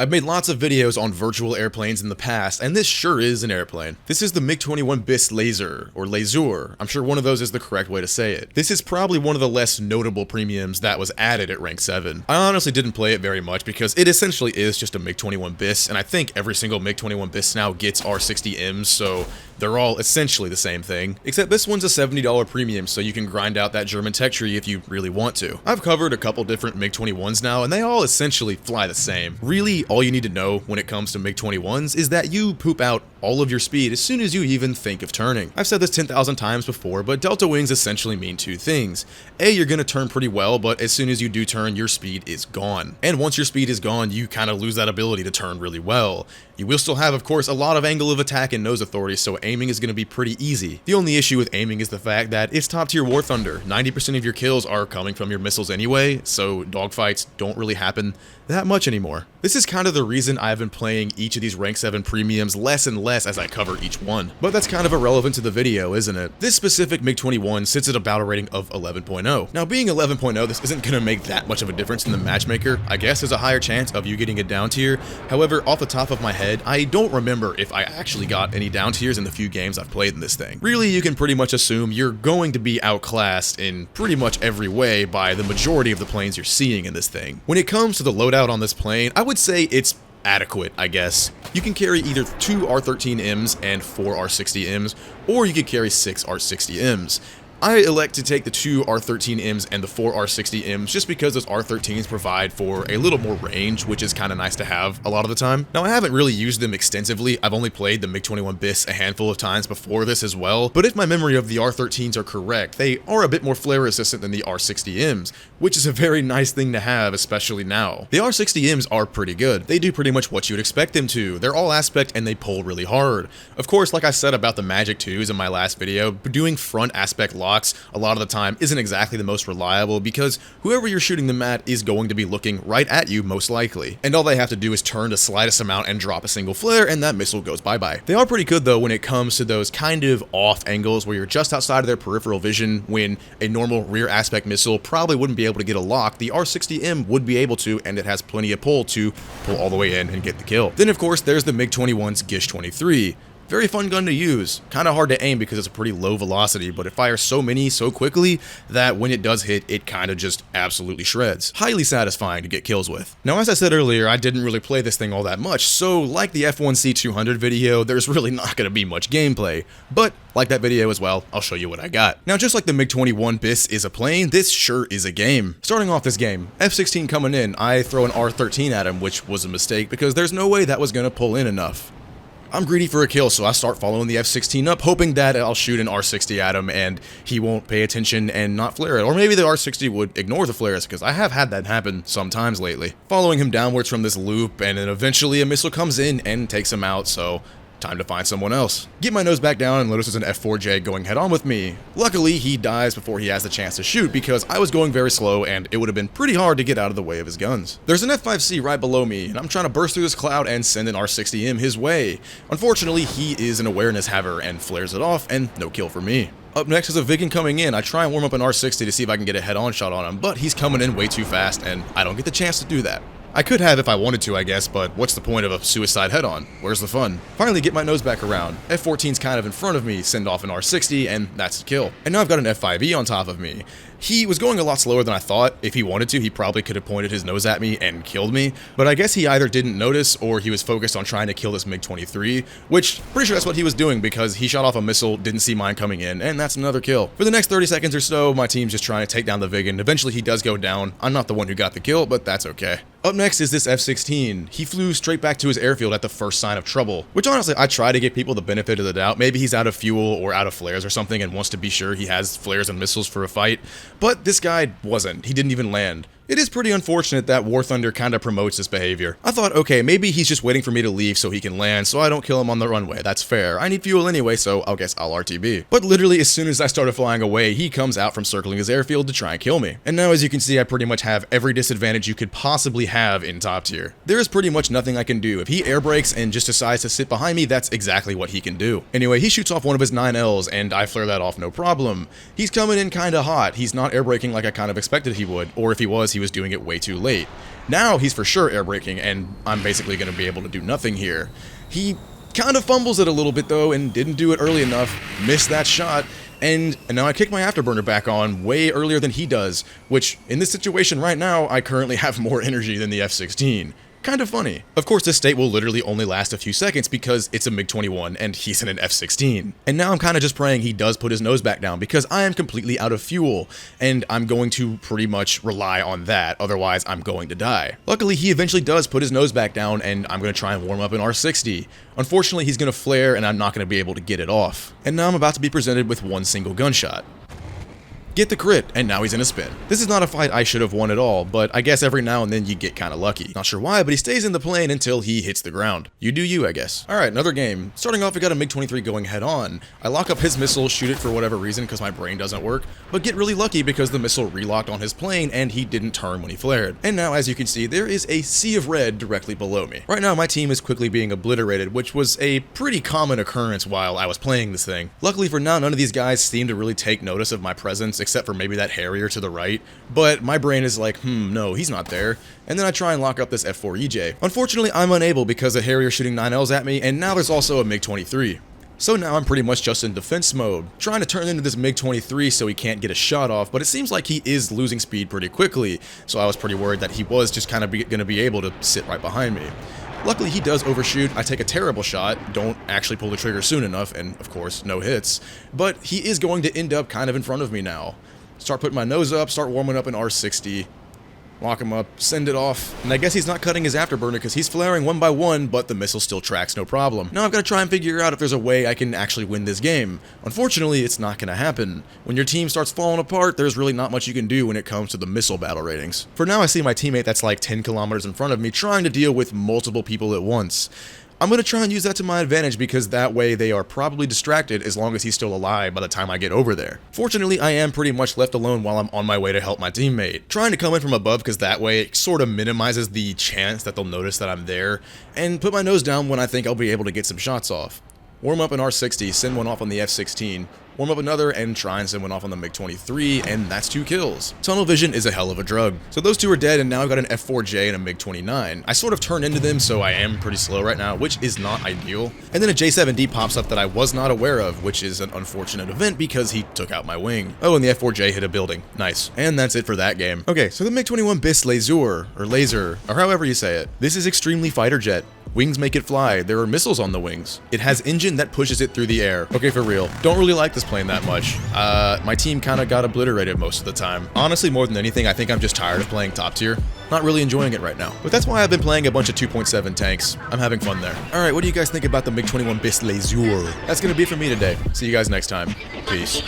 I've made lots of videos on virtual airplanes in the past, and this sure is an airplane. This is the Mig-21bis Lazur, or Lazur. I'm sure one of those is the correct way to say it. This is probably one of the less notable premiums that was added at rank 7. I honestly didn't play it very much because it essentially is just a Mig-21bis, and I think every single Mig-21bis now gets R60Ms, so they're all essentially the same thing, except this one's a $70 premium, so you can grind out that German tech tree if you really want to. I've covered a couple different Mig-21s now, and they all essentially fly the same. Really, all you need to know when it comes to Mig-21s is that you poop out all of your speed as soon as you even think of turning. I've said this 10,000 times before, but delta wings essentially mean two things. A, you're gonna turn pretty well, but as soon as you do turn, your speed is gone. And once your speed is gone, you kind of lose that ability to turn really well. You will still have, of course, a lot of angle of attack and nose authority, so aiming is going to be pretty easy. The only issue with aiming is the fact that it's top tier War Thunder. 90% of your kills are coming from your missiles anyway, so dogfights don't really happen that much anymore. This is kind of the reason I've been playing each of these rank 7 premiums less and less as I cover each one. But that's kind of irrelevant to the video, isn't it? This specific Mig-21 sits at a battle rating of 11.0. Now, being 11.0, this isn't going to make that much of a difference in the matchmaker. I guess there's a higher chance of you getting a down tier. However, off the top of my head, I don't remember if I actually got any down tiers in the few games I've played in this thing. Really, you can pretty much assume you're going to be outclassed in pretty much every way by the majority of the planes you're seeing in this thing. When it comes to the loadout on this plane, I would say it's adequate, I guess. You can carry either 2 R13Ms and 4 R60Ms, or you could carry 6 R60Ms. I elect to take the 2 R13Ms and the 4 R60Ms just because those R13s provide for a little more range, which is kind of nice to have a lot of the time. Now, I haven't really used them extensively. I've only played the Mig-21bis a handful of times before this as well, but if my memory of the R13s are correct, they are a bit more flare resistant than the R60Ms, which is a very nice thing to have, especially now. The R60Ms are pretty good. They do pretty much what you'd expect them to. They're all aspect and they pull really hard. Of course, like I said about the Magic 2s in my last video, doing front aspect locks a lot of the time isn't exactly the most reliable because whoever you're shooting them at is going to be looking right at you most likely. And all they have to do is turn the slightest amount and drop a single flare and that missile goes bye-bye. They are pretty good though when it comes to those kind of off angles where you're just outside of their peripheral vision when a normal rear aspect missile probably wouldn't be able to get a lock. The R60M would be able to, and it has plenty of pull to pull all the way in and get the kill. Then of course there's the Mig-21's Gish-23. Very fun gun to use. Kind of hard to aim because it's a pretty low velocity, but it fires so many so quickly that when it does hit, it kind of just absolutely shreds. Highly satisfying to get kills with. Now, as I said earlier, I didn't really play this thing all that much, so like the F1C200 video, there's really not going to be much gameplay. But like that video as well, I'll show you what I got. Now, just like the Mig-21bis is a plane, this sure is a game. Starting off this game, F-16 coming in, I throw an R13 at him, which was a mistake because there's no way that was going to pull in enough. I'm greedy for a kill, so I start following the F-16 up, hoping that I'll shoot an R60 at him and he won't pay attention and not flare it. Or maybe the R60 would ignore the flares, because I have had that happen sometimes lately. Following him downwards from this loop, and then eventually a missile comes in and takes him out, so time to find someone else. Get my nose back down and notices an F4J going head on with me. Luckily, he dies before he has the chance to shoot because I was going very slow and it would have been pretty hard to get out of the way of his guns. There's an F5C right below me and I'm trying to burst through this cloud and send an R60M his way. Unfortunately, he is an awareness haver and flares it off and no kill for me. Up next is a Vigan coming in. I try and warm up an R60 to see if I can get a head-on shot on him, but he's coming in way too fast and I don't get the chance to do that. I could have if I wanted to, I guess, but what's the point of a suicide head-on? Where's the fun? Finally get my nose back around. F-14's kind of in front of me, send off an R60, and that's a kill. And now I've got an F5E on top of me. He was going a lot slower than I thought. If he wanted to, he probably could have pointed his nose at me and killed me, but I guess he either didn't notice or he was focused on trying to kill this Mig-23, which pretty sure that's what he was doing because he shot off a missile, didn't see mine coming in, and that's another kill. For the next 30 seconds or so, my team's just trying to take down the Vigan. Eventually he does go down. I'm not the one who got the kill, but that's okay. Up next is this F-16. He flew straight back to his airfield at the first sign of trouble, which honestly, I try to give people the benefit of the doubt. Maybe he's out of fuel or out of flares or something and wants to be sure he has flares and missiles for a fight, but this guy wasn't. He didn't even land. It is pretty unfortunate that War Thunder kind of promotes this behavior. I thought, okay, maybe he's just waiting for me to leave so he can land so I don't kill him on the runway. That's fair. I need fuel anyway, so I guess I'll RTB. But literally as soon as I started flying away, he comes out from circling his airfield to try and kill me. And now as you can see, I pretty much have every disadvantage you could possibly have in top tier. There is pretty much nothing I can do. If he air brakes and just decides to sit behind me, that's exactly what he can do. Anyway, he shoots off one of his 9Ls and I flare that off no problem. He's coming in kinda hot. He's not air braking like I kind of expected he would, or if he was he was doing it way too late. Now he's for sure air braking, and I'm basically going to be able to do nothing here. He kind of fumbles it a little bit though, and didn't do it early enough, missed that shot, and now I kick my afterburner back on way earlier than he does, which in this situation right now, I currently have more energy than the F-16. Kind of funny. Of course, this state will literally only last a few seconds because it's a MiG-21 and he's in an F-16. And now I'm kind of just praying he does put his nose back down because I am completely out of fuel and I'm going to pretty much rely on that, otherwise I'm going to die. Luckily, he eventually does put his nose back down and I'm going to try and warm up an R-60. Unfortunately, he's going to flare and I'm not going to be able to get it off. And now I'm about to be presented with one single gunshot. Get the crit, and now he's in a spin. This is not a fight I should have won at all, but I guess every now and then you get kinda lucky. Not sure why, but he stays in the plane until he hits the ground. You do you, I guess. Alright, another game. Starting off, we got a MiG-23 going head on. I lock up his missile, shoot it for whatever reason because my brain doesn't work, but get really lucky because the missile relocked on his plane and he didn't turn when he flared. And now, as you can see, there is a sea of red directly below me. Right now, my team is quickly being obliterated, which was a pretty common occurrence while I was playing this thing. Luckily for now, none of these guys seem to really take notice of my presence, except for maybe that Harrier to the right, but my brain is like, no, he's not there, and then I try and lock up this F4EJ. Unfortunately, I'm unable because the Harrier shooting 9Ls at me, and now there's also a MiG-23. So now I'm pretty much just in defense mode, trying to turn into this MiG-23 so he can't get a shot off, but it seems like he is losing speed pretty quickly, so I was pretty worried that he was just kind of going to be able to sit right behind me. Luckily, he does overshoot. I take a terrible shot, don't actually pull the trigger soon enough, and of course, no hits, but he is going to end up kind of in front of me now. Start putting my nose up, start warming up an R60, lock him up, send it off, and I guess he's not cutting his afterburner because he's flaring one by one, but the missile still tracks no problem. Now I've got to try and figure out if there's a way I can actually win this game. Unfortunately, it's not going to happen. When your team starts falling apart, there's really not much you can do when it comes to the missile battle ratings. For now, I see my teammate that's like 10 kilometers in front of me trying to deal with multiple people at once. I'm going to try and use that to my advantage because that way they are probably distracted as long as he's still alive by the time I get over there. Fortunately, I am pretty much left alone while I'm on my way to help my teammate. Trying to come in from above because that way it sort of minimizes the chance that they'll notice that I'm there, and put my nose down when I think I'll be able to get some shots off. Warm up an R60, send one off on the F-16, warm up another, and try and send one off on the MiG-23, and that's 2 kills. Tunnel vision is a hell of a drug. So those 2 are dead, and now I've got an F4J and a MiG-29. I sort of turned into them, so I am pretty slow right now, which is not ideal. And then a J7D pops up that I was not aware of, which is an unfortunate event because he took out my wing. Oh, and the F4J hit a building. Nice. And that's it for that game. Okay, so the Mig-21bis Lazur, or Laser, or however you say it. This is extremely fighter jet. Wings make it fly. There are missiles on the wings. It has engine that pushes it through the air. Okay, for real. Don't really like this plane that much. My team kind of got obliterated most of the time. Honestly, more than anything, I think I'm just tired of playing top tier. Not really enjoying it right now. But that's why I've been playing a bunch of 2.7 tanks. I'm having fun there. Alright, what do you guys think about the Mig-21bis Lazur? That's gonna be it for me today. See you guys next time. Peace.